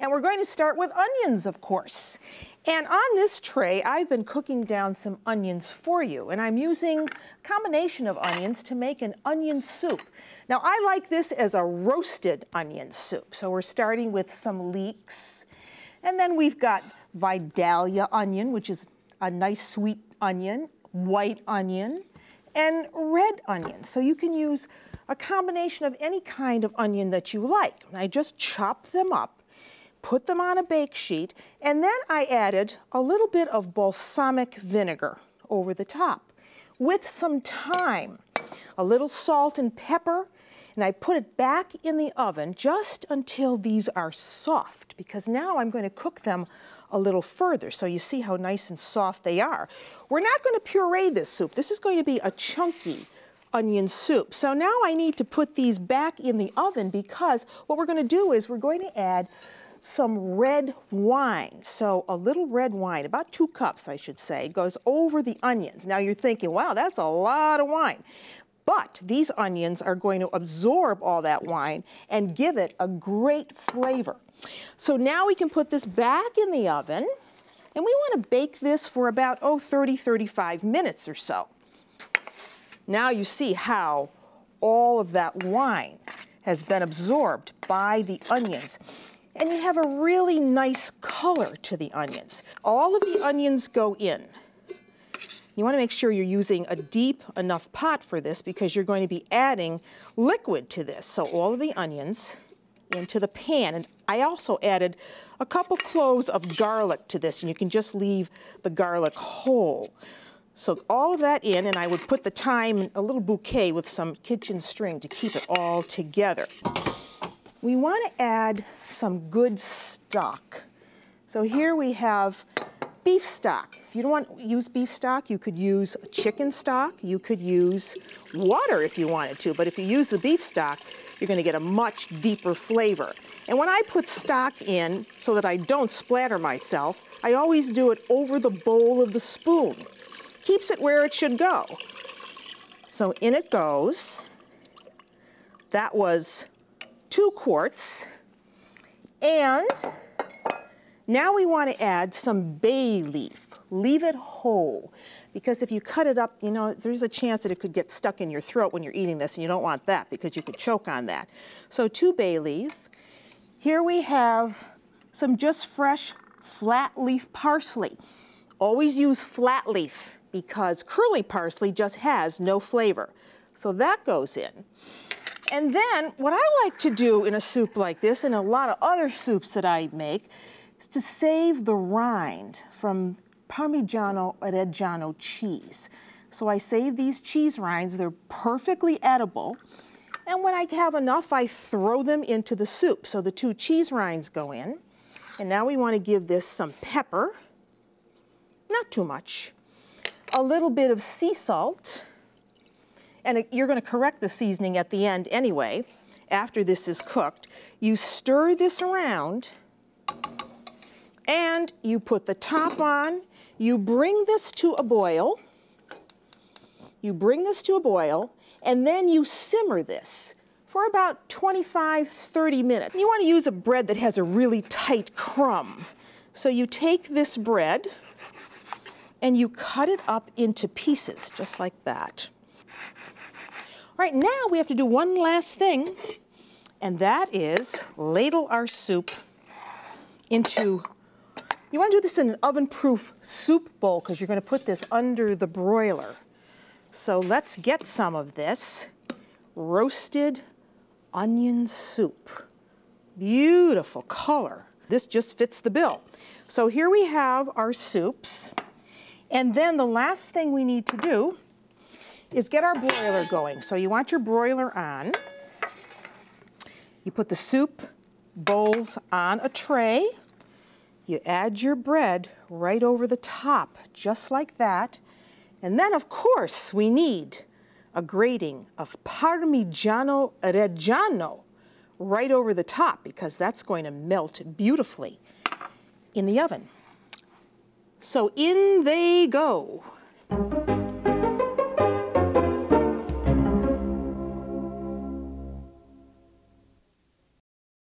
And we're going to start with onions, of course. And on this tray, I've been cooking down some onions for you. And I'm using a combination of onions to make an onion soup. Now, I like this as a roasted onion soup. So we're starting with some leeks. And then we've got Vidalia onion, which is a nice sweet onion, white onion, and red onion. So you can use a combination of any kind of onion that you like. I just chop them up, put them on a bake sheet, and then I added a little bit of balsamic vinegar over the top with some thyme, a little salt and pepper, and I put it back in the oven just until these are soft, because now I'm going to cook them a little further. So you see how nice and soft they are. We're not going to puree this soup. This is going to be a chunky onion soup. So now I need to put these back in the oven, because what we're going to do is we're going to add some red wine. So a little red wine, about 2 cups I should say, goes over the onions. Now you're thinking, wow, that's a lot of wine. But these onions are going to absorb all that wine and give it a great flavor. So now we can put this back in the oven, and we want to bake this for about, 30-35 minutes or so. Now you see how all of that wine has been absorbed by the onions. And you have a really nice color to the onions. All of the onions go in. You want to make sure you're using a deep enough pot for this, because you're going to be adding liquid to this. So all of the onions into the pan. And I also added a couple cloves of garlic to this, and you can just leave the garlic whole. So all of that in, and I would put the thyme in a little bouquet with some kitchen string to keep it all together. We want to add some good stock. So here we have beef stock. If you don't want to use beef stock, you could use chicken stock. You could use water if you wanted to. But if you use the beef stock, you're going to get a much deeper flavor. And when I put stock in, so that I don't splatter myself, I always do it over the bowl of the spoon. Keeps it where it should go. So in it goes. That was 2 quarts. And now we want to add some bay leaf. Leave it whole, because if you cut it up, you know, there's a chance that it could get stuck in your throat when you're eating this, and you don't want that, because you could choke on that. So 2 bay leaf. Here we have some just fresh flat leaf parsley. Always use flat leaf, because curly parsley just has no flavor. So that goes in. And then what I like to do in a soup like this, and a lot of other soups that I make, is to save the rind from Parmigiano Reggiano cheese. So I save these cheese rinds. They're perfectly edible. And when I have enough, I throw them into the soup. So the 2 cheese rinds go in. And now we want to give this some pepper. Not too much. A little bit of sea salt. And you're going to correct the seasoning at the end anyway, after this is cooked. You stir this around, and you put the top on. You bring this to a boil. You bring this to a boil, and then you simmer this for about 25-30 minutes. You want to use a bread that has a really tight crumb. So you take this bread, and you cut it up into pieces, just like that. All right, now we have to do one last thing, and that is ladle our soup into, you want to do this in an oven-proof soup bowl, because you're going to put this under the broiler. So let's get some of this roasted onion soup. Beautiful color. This just fits the bill. So here we have our soups, and then the last thing we need to do is get our broiler going. So you want your broiler on. You put the soup bowls on a tray. You add your bread right over the top, just like that. And then, of course, we need a grating of Parmigiano Reggiano right over the top, because that's going to melt beautifully in the oven. So in they go.